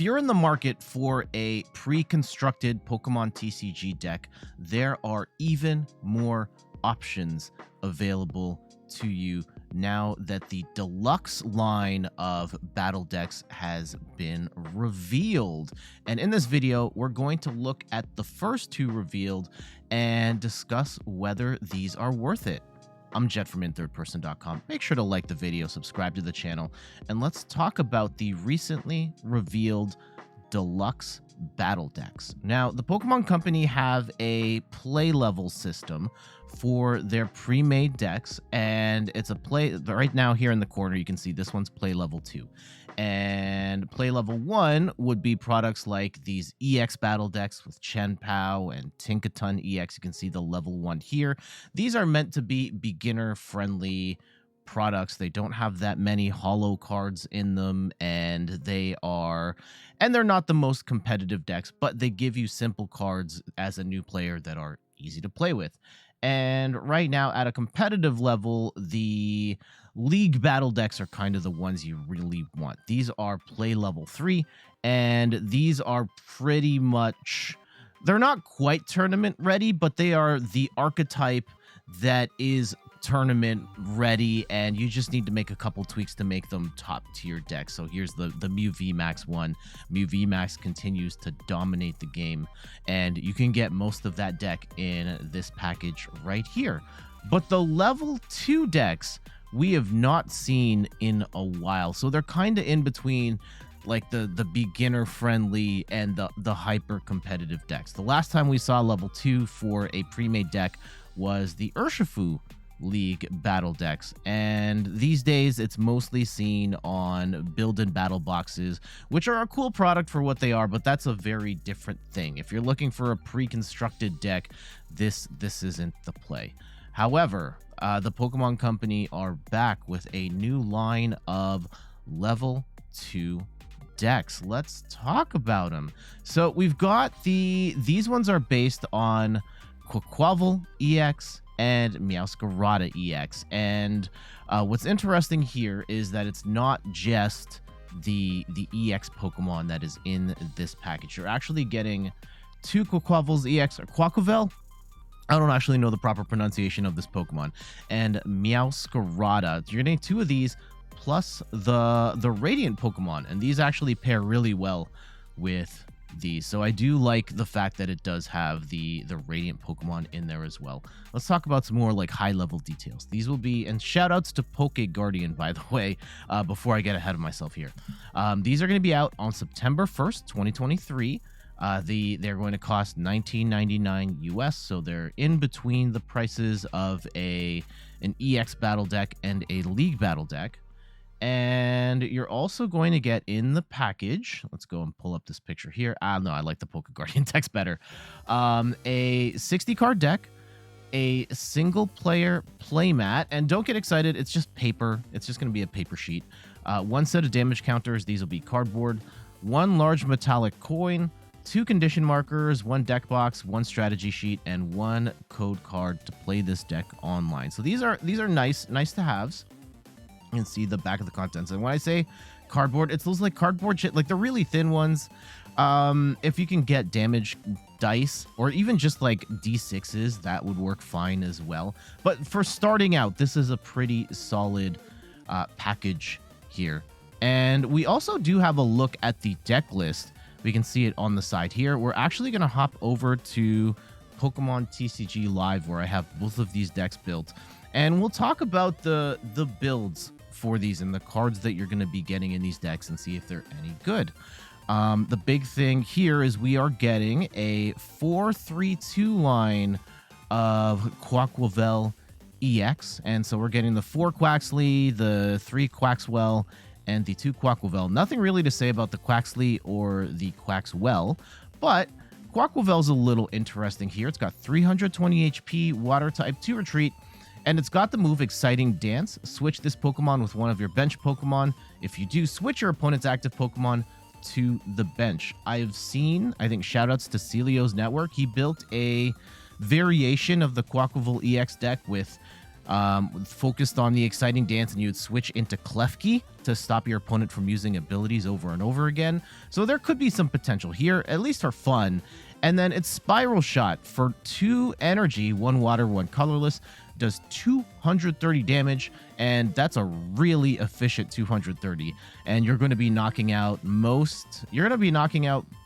If you're in the market for a pre-constructed Pokemon TCG deck, there are even more options available to you now that the deluxe line of battle decks has been revealed. And in this video, we're going to look at the first two revealed and discuss whether these are worth it. I'm Jet from inthirdperson.com. Make sure to like the video, subscribe to the channel, and let's talk about the recently revealed deluxe battle decks. Now, the Pokemon Company have a play level system for their pre-made decks, and it's a play right now. Here in the corner you can see this one's play level 2, and play level 1 would be products like these EX battle decks with Chien-Pao and Tinkaton EX. You can see the level 1 here. These are meant to be beginner friendly products. They don't have that many holo cards in them, and they're not the most competitive decks, but they give you simple cards as a new player that are easy to play with. And right now at a competitive level, the league battle decks are kind of the ones you really want. These are play level 3, and these are pretty much, they're not quite tournament ready, but they are the archetype that is tournament ready, and you just need to make a couple tweaks to make them top tier decks. So here's the Mew VMAX one. Mew VMAX continues to dominate the game, and you can get most of that deck in this package right here. But the level 2 decks we have not seen in a while, so they're kind of in between like the beginner friendly and the hyper competitive decks. The last time we saw level 2 for a pre-made deck was the Urshifu League battle decks, and these days it's mostly seen on build-in battle boxes, which are a cool product for what they are, but that's a very different thing. If you're looking for a pre-constructed deck, this isn't the play. However, the Pokemon Company are back with a new line of level 2 decks. Let's talk about them. So we've got these ones are based on Quaquaval EX and Meowskarada EX. And what's interesting here is that it's not just the EX Pokemon that is in this package. You're actually getting 2 Quaquavals EX, or Quaquaval. I don't actually know the proper pronunciation of this Pokemon. And Meowskarada. You're getting 2 of these plus the Radiant Pokemon. And these actually pair really well with these, so I do like the fact that it does have the Radiant Pokemon in there as well. Let's talk about some more like high level details. These will be, and shout outs to Poke Guardian, by the way, before I get ahead of myself here. These are going to be out on September 1st 2023. They're going to cost $19.99 US, so they're in between the prices of an EX battle deck and a League battle deck. And you're also going to get in the package, let's go and pull up this picture here. No, I like the Poke Guardian text better. A 60 card deck, a single player playmat, and don't get excited, it's just paper. It's just going to be a paper sheet. 1 set of damage counters, these will be cardboard, 1 large metallic coin, 2 condition markers, 1 deck box, 1 strategy sheet, and 1 code card to play this deck online. So these are nice to haves. You can see the back of the contents, and when I say cardboard, it's those like cardboard shit, like the really thin ones. If you can get damage dice or even just like D6s, that would work fine as well. But for starting out, this is a pretty solid package here. And we also do have a look at the deck list. We can see it on the side here. We're actually going to hop over to Pokemon TCG Live, where I have both of these decks built, and we'll talk about the builds for these and the cards that you're going to be getting in these decks and see if they're any good. The big thing here is we are getting a 4-3-2 line of Quaquaval EX, and so we're getting the 4 Quaxly, the 3 Quaxwell, and the 2 Quaquaval. Nothing really to say about the Quaxly or the Quaxwell, but Quaquaval's a little interesting here. It's got 320 HP, Water type, 2 retreat, and it's got the move Exciting Dance. Switch this Pokemon with one of your bench Pokemon. If you do, switch your opponent's active Pokemon to the bench. I've seen, I think, shoutouts to Celio's Network. He built a variation of the Quaquaval EX deck with focused on the exciting dance, and you would switch into Klefki to stop your opponent from using abilities over and over again. So there could be some potential here, at least for fun. And then it's Spiral Shot for 2 energy, 1 water, 1 colorless, does 230 damage, and that's a really efficient 230. And you're going to be knocking out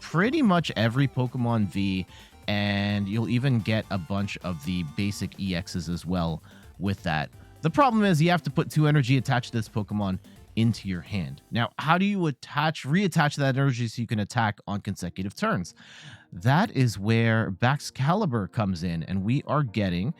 pretty much every Pokemon V, and you'll even get a bunch of the basic EXs as well with that. The problem is you have to put 2 energy attached to this Pokemon into your hand. Now, how do you reattach that energy so you can attack on consecutive turns? That is where Baxcalibur comes in, and we are getting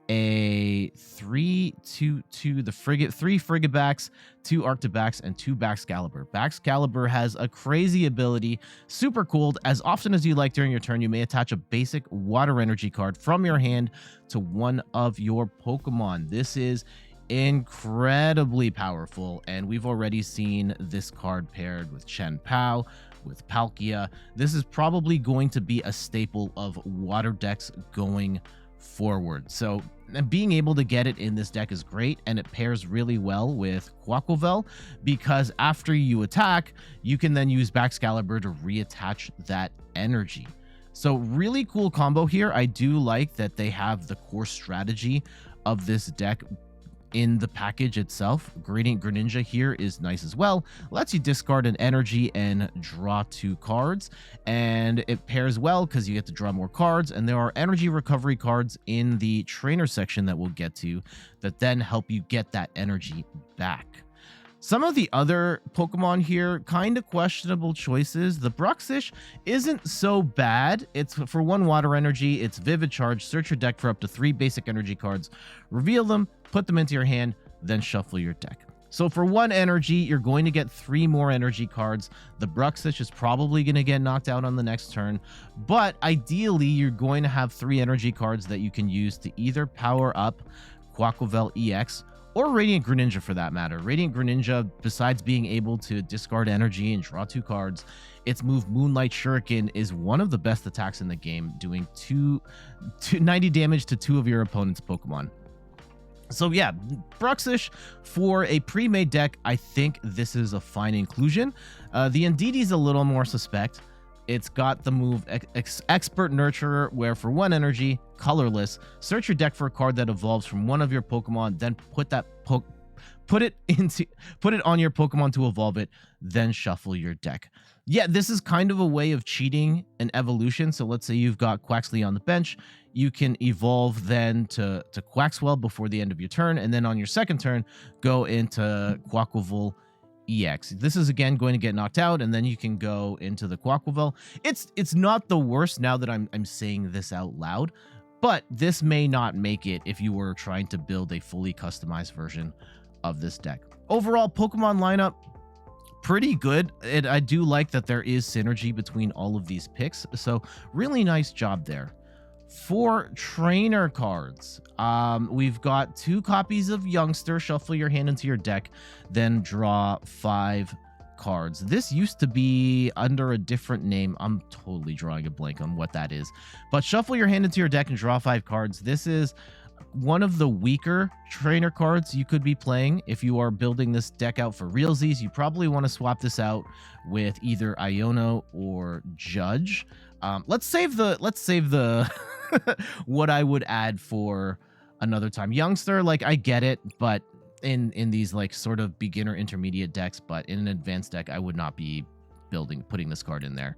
a 3/2/2, 3 Frigibax, 2 Arctibax, and 2 Baxcalibur. Baxcalibur has a crazy ability, super cool. As often as you like during your turn, you may attach a basic water energy card from your hand to one of your Pokemon. This is incredibly powerful, and we've already seen this card paired with Chien-Pao, with Palkia. This is probably going to be a staple of water decks going forward. So being able to get it in this deck is great, and it pairs really well with Quaquaval, because after you attack, you can then use Baxcalibur to reattach that energy. So really cool combo here. I do like that they have the core strategy of this deck in the package itself. Radiant Greninja here is nice as well. Lets you discard an energy and draw 2 cards, and it pairs well because you get to draw more cards, and there are energy recovery cards in the trainer section that we'll get to that then help you get that energy back. Some of the other Pokemon here, kind of questionable choices. The Bruxish isn't so bad. It's for 1 water energy. It's Vivid Charge. Search your deck for up to 3 basic energy cards. Reveal them, put them into your hand, then shuffle your deck. So for 1 energy, you're going to get 3 more energy cards. The Bruxish is probably going to get knocked out on the next turn, but ideally, you're going to have 3 energy cards that you can use to either power up Quaquaval EX or Radiant Greninja for that matter. Radiant Greninja, besides being able to discard energy and draw 2 cards, its move Moonlight Shuriken is one of the best attacks in the game, doing 90 damage to 2 of your opponent's Pokemon. So yeah, Bruxish for a pre-made deck, I think this is a fine inclusion. The Indeedee is a little more suspect. It's got the move Expert Nurturer, where for 1 energy, colorless, search your deck for a card that evolves from one of your Pokemon, then put it on your Pokemon to evolve it, then shuffle your deck. Yeah, this is kind of a way of cheating an evolution. So let's say you've got Quaxly on the bench, you can evolve then to Quaxwell before the end of your turn, and then on your second turn, go into Quaquaval EX. This is again going to get knocked out, and then you can go into the Quaquaval. It's not the worst now that I'm saying this out loud, but this may not make it if you were trying to build a fully customized version of this deck. Overall, Pokemon lineup, pretty good. I do like that there is synergy between all of these picks, so really nice job there. For trainer cards, we've got 2 copies of Youngster. Shuffle your hand into your deck, then draw 5 cards. This used to be under a different name. I'm totally drawing a blank on what that is. But shuffle your hand into your deck and draw 5 cards. This is one of the weaker trainer cards you could be playing. If you are building this deck out for realsies, you probably want to swap this out with either Iono or Judge. Let's save the what I would add for another time. Youngster, like, I get it, but in these like sort of beginner intermediate decks, but in an advanced deck, I would not be putting this card in there.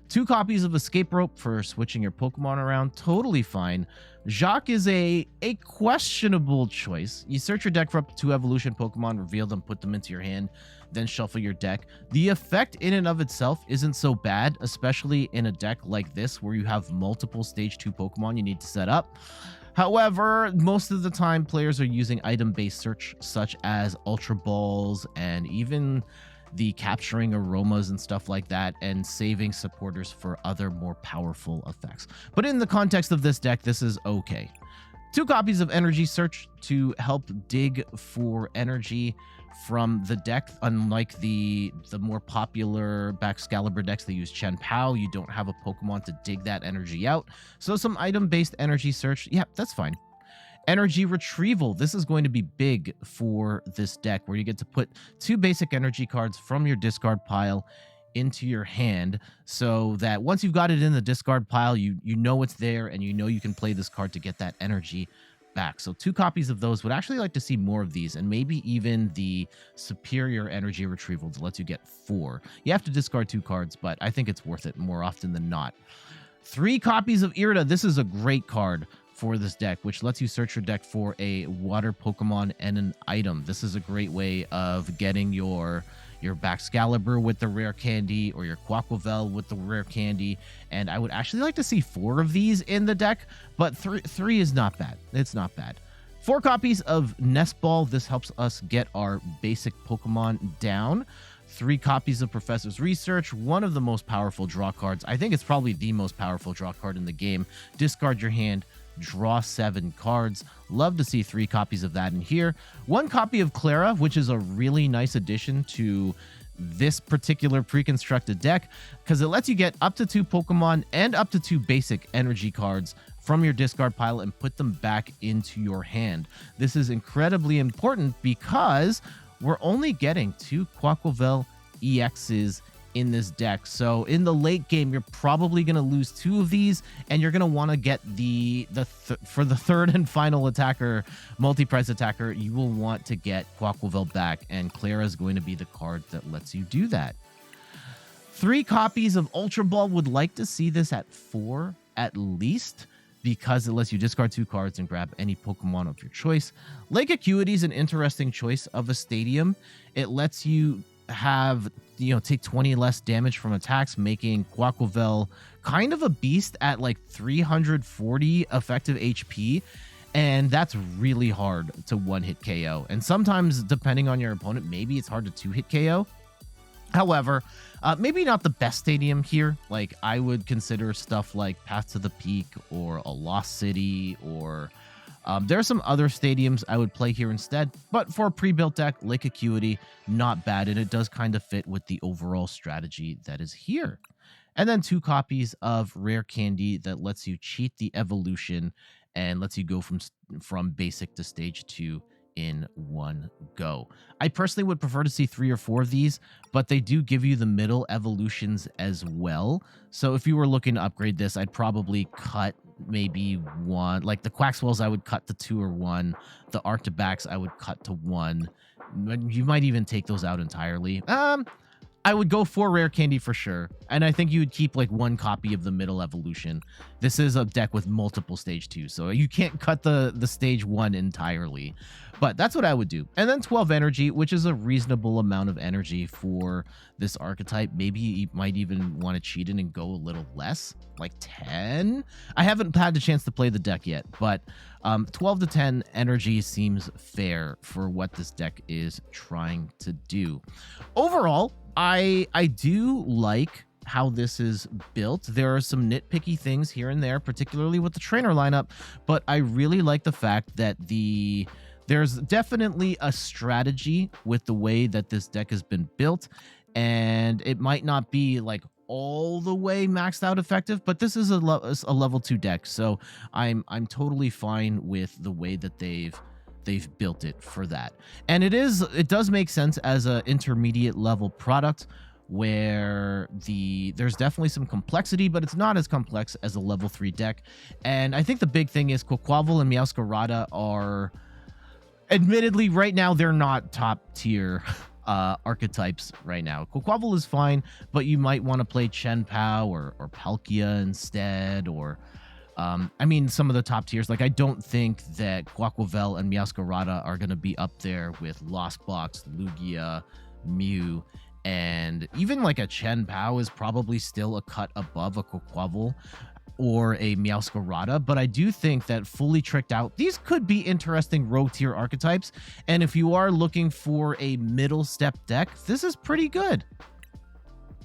2 copies of Escape Rope for switching your Pokemon around, totally fine. Jacq is a questionable choice. You search your deck for up to 2 evolution Pokemon, reveal them, put them into your hand, then shuffle your deck. The effect in and of itself isn't so bad, especially in a deck like this where you have multiple stage 2 Pokemon you need to set up. However, most of the time players are using item-based search such as Ultra Balls and even the capturing aromas and stuff like that, and saving supporters for other more powerful effects. But in the context of this deck, this is okay. 2 copies of Energy Search to help dig for energy from the deck. Unlike the more popular Baxcalibur decks that use Chien-Pao, you don't have a Pokemon to dig that energy out. So some item-based Energy Search, yeah, that's fine. Energy Retrieval. This is going to be big for this deck, where you get to put 2 basic energy cards from your discard pile into your hand, so that once you've got it in the discard pile, you know it's there, and you know you can play this card to get that energy back. So 2 copies of those. Would actually like to see more of these, and maybe even the superior energy retrieval that lets you get 4. You have to discard 2 cards, but I think it's worth it more often than not. 3 copies of Irida. This is a great card for this deck, which lets you search your deck for a water Pokemon and an item. This is a great way of getting your Baxcalibur with the rare candy, or your Quaquaval with the rare candy. And I would actually like to see 4 of these in the deck, but 3 is not bad. It's not bad. 4 copies of Nest Ball. This helps us get our basic Pokemon down. 3 copies of Professor's Research, one of the most powerful draw cards. I think it's probably the most powerful draw card in the game. Discard your hand, draw 7 cards. Love to see 3 copies of that in here. 1 copy of Klara, which is a really nice addition to this particular pre-constructed deck, because it lets you get up to 2 Pokemon and up to 2 basic energy cards from your discard pile and put them back into your hand. This is incredibly important because we're only getting 2 Quaquaval EXs in this deck. So in the late game, you're probably going to lose 2 of these, and you're going to want to get for the third and final attacker, multi-price attacker, you will want to get Quaquaval back, and Klara is going to be the card that lets you do that. 3 copies of Ultra Ball. Would like to see this at 4 at least, because it lets you discard 2 cards and grab any Pokemon of your choice. Lake Acuity is an interesting choice of a stadium. It lets you take 20 less damage from attacks, making Quaquaval kind of a beast at like 340 effective HP, and that's really hard to 1-hit KO. And sometimes, depending on your opponent, maybe it's hard to 2-hit KO. However, maybe not the best stadium here. Like, I would consider stuff like Path to the Peak or a Lost City, or there are some other stadiums I would play here instead. But for a pre-built deck, Lake Acuity, not bad, and it does kind of fit with the overall strategy that is here. And then 2 copies of Rare Candy that lets you cheat the evolution and lets you go from basic to stage 2 in one go. I personally would prefer to see 3 or 4 of these, but they do give you the middle evolutions as well. So if you were looking to upgrade this, I'd probably cut maybe 1. Like the Quaxwells, I would cut to 2 or 1. The Arctibax, I would cut to 1. You might even take those out entirely. I would go for Rare Candy for sure, and I think you would keep like 1 copy of the middle evolution. This is a deck with multiple stage 2, so you can't cut the stage 1 entirely, but that's what I would do. And then 12 energy, which is a reasonable amount of energy for this archetype. Maybe you might even want to cheat in and go a little less, like 10. I haven't had the chance to play the deck yet, but 12 to 10 energy seems fair for what this deck is trying to do. Overall, I do like how this is built. There are some nitpicky things here and there, particularly with the trainer lineup, but I really like the fact that there's definitely a strategy with the way that this deck has been built, and it might not be like all the way maxed out effective, but this is a level 2 deck, so I'm totally fine with the way that they've built it for that. And it does make sense as an intermediate level product, where there's definitely some complexity, but it's not as complex as a level 3 deck. And I think the big thing is Quaquaval and Meowskarada are, admittedly, right now they're not top tier archetypes right now. Quaquaval is fine, but you might want to play Chien-Pao or Palkia instead, or I mean, some of the top tiers. Like, I don't think that Quaquaval and Meowskarada are going to be up there with Lost Box, Lugia, Mew, and even like a Chien-Pao is probably still a cut above a Quaquaval or a Meowskarada, but I do think that fully tricked out, these could be interesting rogue tier archetypes, and if you are looking for a middle step deck, this is pretty good.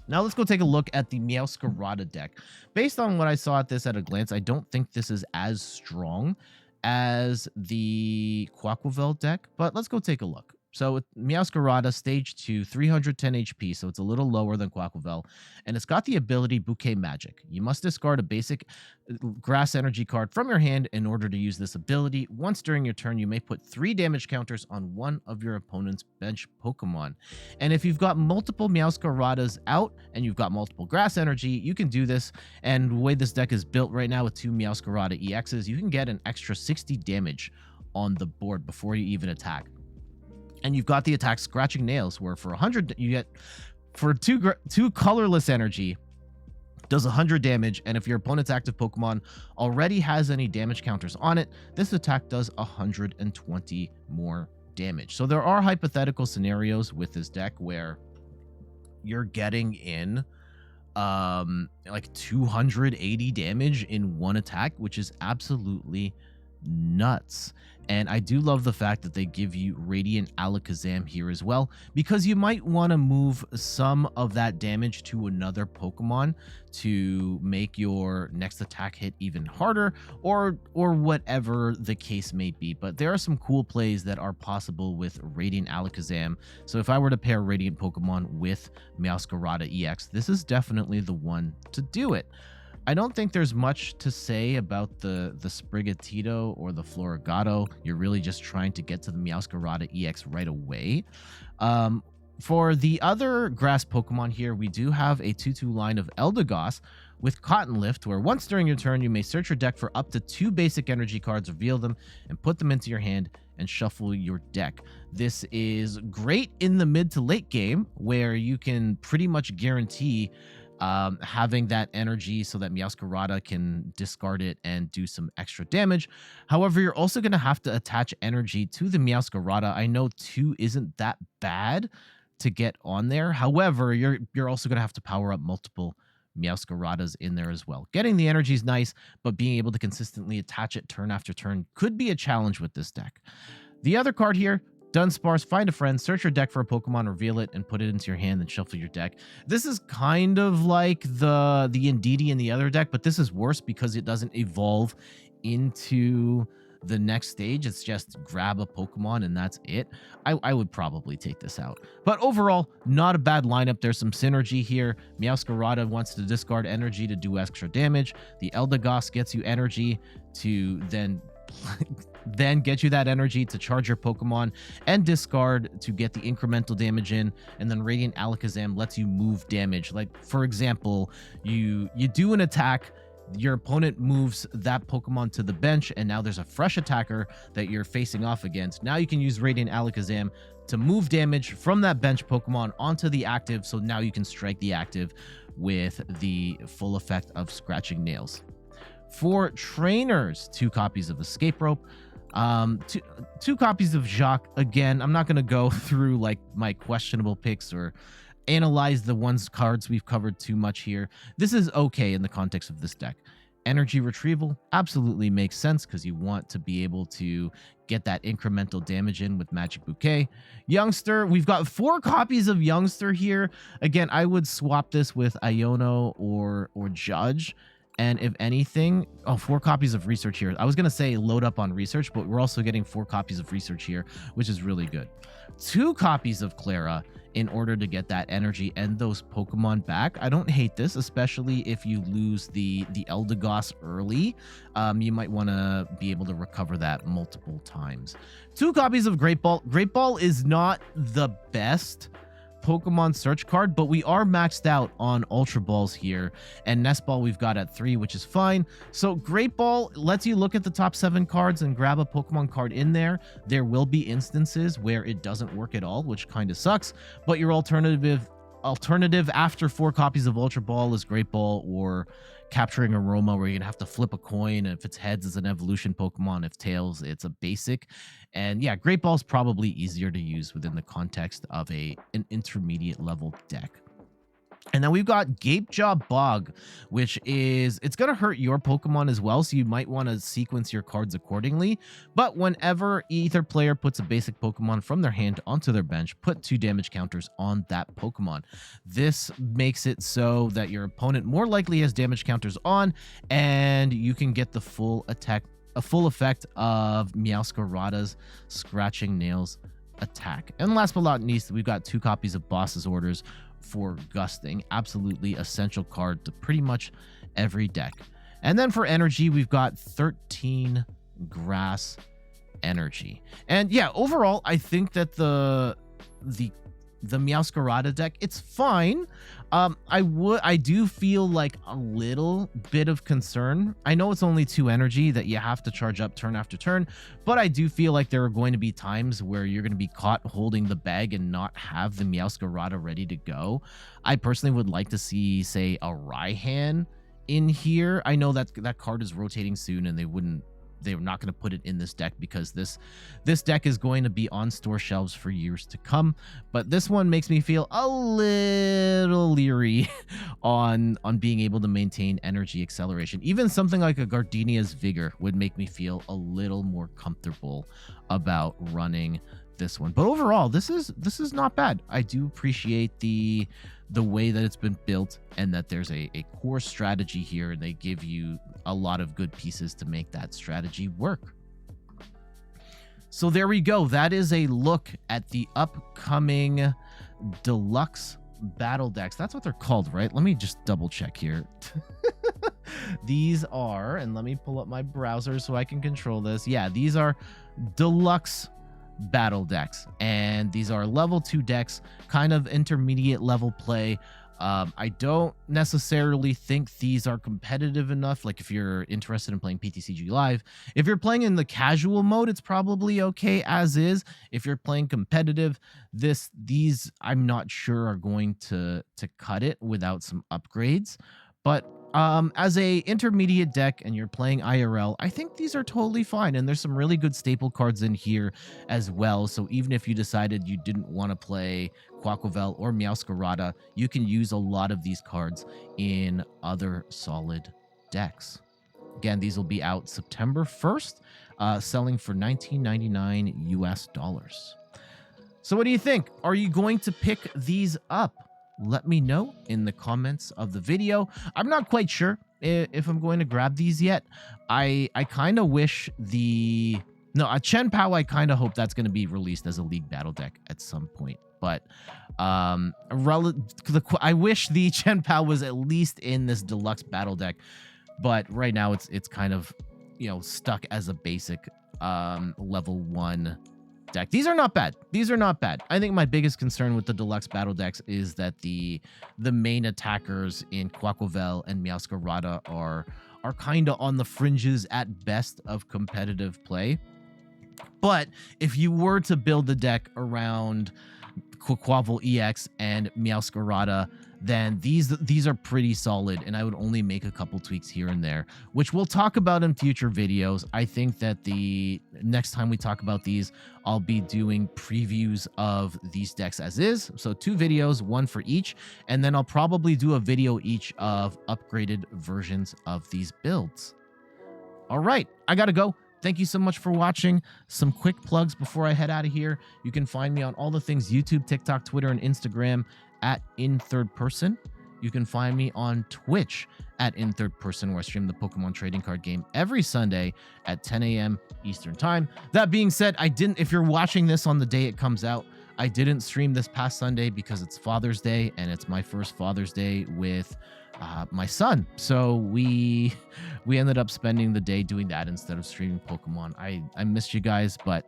Now let's go take a look at the Meowskarada deck. Based on what I saw at this at a glance, I don't think this is as strong as the Quaquaval deck, but let's go take a look. So Meowscarada stage 2, 310 HP, so it's a little lower than Quaquaval, and it's got the ability Bouquet Magic. You must discard a basic grass energy card from your hand in order to use this ability. Once during your turn, you may put 3 damage counters on one of your opponent's bench Pokemon. And if you've got multiple Meowscaradas out and you've got multiple grass energy, you can do this. And the way this deck is built right now with 2 Meowscarada EXs, you can get an extra 60 damage on the board before you even attack. And you've got the attack Scratching Nails, where for 100 you get, for two colorless energy, does 100 damage, and if your opponent's active Pokemon already has any damage counters on it, this attack does 120 more damage. So there are hypothetical scenarios with this deck where you're getting in like 280 damage in one attack, which is absolutely nuts. And I do love the fact that they give you Radiant Alakazam here as well, because you might want to move some of that damage to another Pokemon to make your next attack hit even harder, or whatever the case may be. But there are some cool plays that are possible with Radiant Alakazam. So if I were to pair Radiant Pokemon with Meowscarada EX, this is definitely the one to do it. I don't think there's much to say about the Sprigatito or the Florigato. You're really just trying to get to the Meowscarada EX right away. For the other grass Pokemon here, we do have a 2-2 line of Eldegoss with Cotton Lift, where once during your turn, you may search your deck for up to 2 basic energy cards, reveal them, and put them into your hand and shuffle your deck. This is great in the mid to late game, where you can pretty much guarantee having that energy so that Meowscarada can discard it and do some extra damage. However, you're also going to have to attach energy to the Meowscarada. I know 2 isn't that bad to get on there. However, you're also going to have to power up multiple Meowscaradas in there as well. Getting the energy is nice, but being able to consistently attach it turn after turn could be a challenge with this deck. The other card here, Dunsparce, find a friend, search your deck for a Pokemon, reveal it, and put it into your hand, and shuffle your deck. This is kind of like the Indeedee in the other deck, but this is worse because it doesn't evolve into the next stage. It's just grab a Pokemon and that's it. I would probably take this out. But overall, not a bad lineup. There's some synergy here. Meowscarada wants to discard energy to do extra damage. The Eldegoss gets you energy to then get you that energy to charge your Pokemon and discard to get the incremental damage in. And then Radiant Alakazam lets you move damage. Like, for example, you do an attack, your opponent moves that Pokemon to the bench, and now there's a fresh attacker that you're facing off against. Now you can use Radiant Alakazam to move damage from that bench Pokemon onto the active, so now you can strike the active with the full effect of Scratching Nails. For trainers, 2 copies of Escape Rope, two copies of Jacq. Again, I'm not going to go through like my questionable picks or analyze the cards we've covered too much here. This is okay in the context of this deck. Energy Retrieval absolutely makes sense because you want to be able to get that incremental damage in with Magic Bouquet. Youngster, we've got 4 copies of Youngster here. Again, I would swap this with Iono or Judge. And if anything, 4 copies of Research here. I was going to say load up on Research, but we're also getting 4 copies of Research here, which is really good. 2 copies of Klara in order to get that energy and those Pokemon back. I don't hate this, especially if you lose the Eldegoss early. You might want to be able to recover that multiple times. 2 copies of Great Ball. Great Ball is not the best Pokemon search card, but we are maxed out on Ultra Balls here, and Nest Ball we've got at 3, which is fine. So Great Ball lets you look at the top 7 cards and grab a Pokemon card in there. There will be instances where it doesn't work at all, which kind of sucks, but your alternative after 4 copies of Ultra Ball is Great Ball or Capturing Aroma, where you're gonna have to flip a coin. If it's heads, it's an evolution Pokemon. If tails, it's a basic. And yeah, Great Ball is probably easier to use within the context of an intermediate level deck. And then we've got Gapejaw Bog, which is, it's going to hurt your Pokemon as well, so you might want to sequence your cards accordingly. But whenever either player puts a basic Pokemon from their hand onto their bench, put 2 damage counters on that Pokemon. This makes it so that your opponent more likely has damage counters on, and you can get the full effect of Meowscarada's Scratching Nails attack. And last but not least, we've got 2 copies of Boss's Orders for Gusting. Absolutely essential card to pretty much every deck. And then for energy, we've got 13 Grass Energy. And yeah, overall, I think that the Meowskarada deck, it's fine. I do feel like a little bit of concern. I know it's only 2 energy that you have to charge up turn after turn, but I do feel like there are going to be times where you're going to be caught holding the bag and not have the Meowskarada ready to go. I personally would like to see, say, a Raihan in here. I know that that card is rotating soon, and they're not going to put it in this deck because this deck is going to be on store shelves for years to come. But this one makes me feel a little leery on being able to maintain energy acceleration. Even something like a Gardenia's Vigor would make me feel a little more comfortable about running this one. But overall, this is not bad. I do appreciate the way that it's been built, and that there's a core strategy here, and they give you a lot of good pieces to make that strategy work. So there we go. That is a look at the upcoming Deluxe Battle Decks. That's what they're called, right? Let me just double check here. These are, and let me pull up my browser so I can control this. Yeah, these are Deluxe Battle Decks, and these are level 2 decks, kind of intermediate level play. I don't necessarily think these are competitive enough. Like, if you're interested in playing PTCG Live, if you're playing in the casual mode, it's probably okay as is. If you're playing competitive, these I'm not sure are going to cut it without some upgrades. But as a intermediate deck and you're playing IRL, I think these are totally fine. And there's some really good staple cards in here as well. So even if you decided you didn't want to play Quaquaval or Meowskarada, you can use a lot of these cards in other solid decks. Again, these will be out September 1st, selling for $19.99 US. So what do you think? Are you going to pick these up? Let me know in the comments of the video. I'm not quite sure if I'm going to grab these yet. I kind of wish a Chen Pao, I kind of hope that's going to be released as a League Battle deck at some point. But I wish the Chen Pao was at least in this Deluxe Battle deck. But right now it's kind of, stuck as a basic level 1 deck. These are not bad. These are not bad. I think my biggest concern with the Deluxe Battle decks is that the main attackers in Quaquaval and Meowskarada are kind of on the fringes at best of competitive play. But if you were to build the deck around Quaquaval EX and Meowskarada, then these are pretty solid, and I would only make a couple tweaks here and there, which we'll talk about in future videos. I think that the next time we talk about these, I'll be doing previews of these decks as is. So 2 videos, 1 for each, and then I'll probably do a video each of upgraded versions of these builds. All right, I gotta go. Thank you so much for watching. Some quick plugs before I head out of here. You can find me on all the things YouTube, TikTok, Twitter, and Instagram at In Third Person. You can find me on Twitch at In Third Person, where I stream the Pokemon trading card game every Sunday at 10 a.m. Eastern Time. That being said, if you're watching this on the day it comes out, I didn't stream this past Sunday because it's Father's Day, and it's my first Father's Day with my son. So we ended up spending the day doing that instead of streaming Pokemon. I missed you guys, but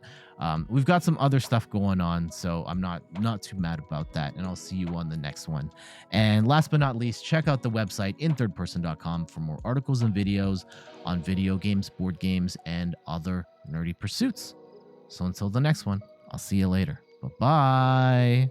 we've got some other stuff going on, so I'm not too mad about that, and I'll see you on the next one. And last but not least, check out the website inthirdperson.com for more articles and videos on video games, board games, and other nerdy pursuits. So until the next one, I'll see you later. Bye-bye.